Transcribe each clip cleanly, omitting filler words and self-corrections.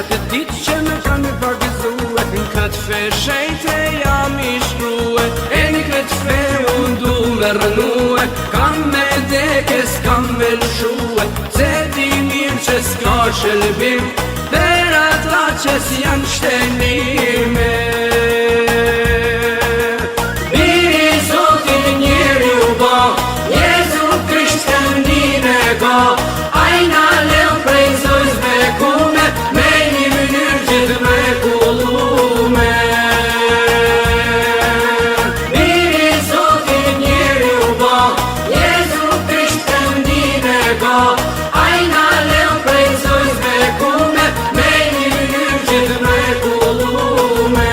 Atë ditë që më kanë pagëzue, në këtë feshejte jam i shkrue. E në këtë fe unë du me rënue, kam me deke s'kam me lëshue. Se di mirë që s'ka shëlbim, për ata që s'janë shtenime. Biri Zotit njeri u ba, Jezu Krisht këndin e ka. Ajna leo prej zojz me kume, me një mënyrë gjithë me kullume. Biri Zotit njeri u ba, Jezu Krisht këndin e ka. Ajna leo prej zojz me kume, me një mënyrë gjithë me kullume.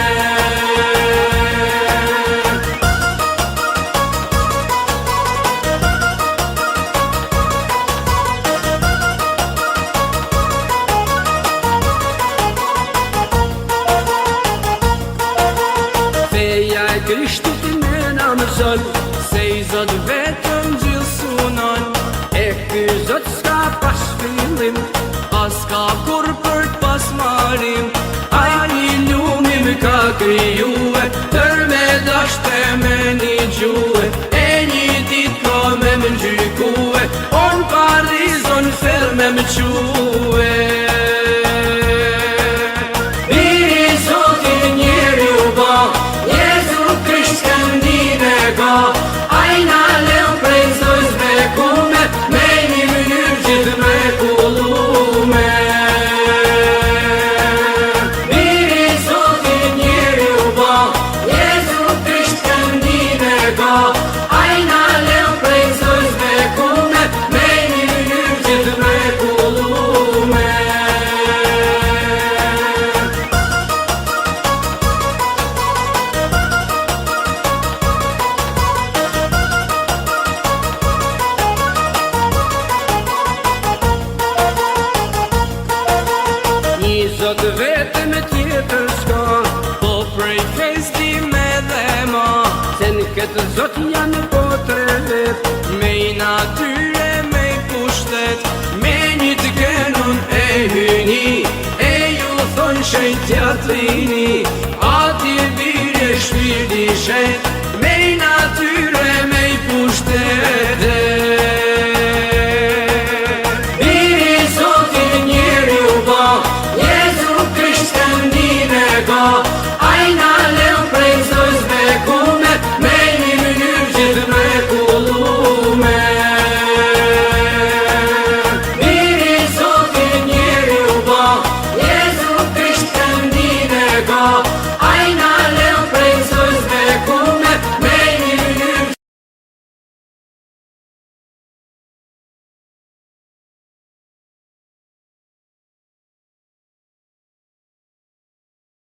Krishtit me na mëson, se i Zot vetëm gjithsunon. E ky Zot s'ka pas fillim, as ka kur për t'pas marim. Ai një lumi më ka kryue, tër me dashte me një gjue. E një dit ka me më gjykue, on parizon fer me më quve. Biri Zotit njeri u ba, ajna leo prej zojz me kume, me një mënyrë gjithë me kullume. Biri Zotit njeri u ba, Jezu Krisht këndin e ka. Ajna leo prej zojz me kume, me një mënyrë gjithë me kullume. Zot vetëm e tjetër s'ka, po prej festi me dhe ma. Se në këtë Zot janë potre vet, me i natyre me i pushtet. Me një të kenon e hyni, e ju thonë shenjtja të rini. Ati birje shpirti shet,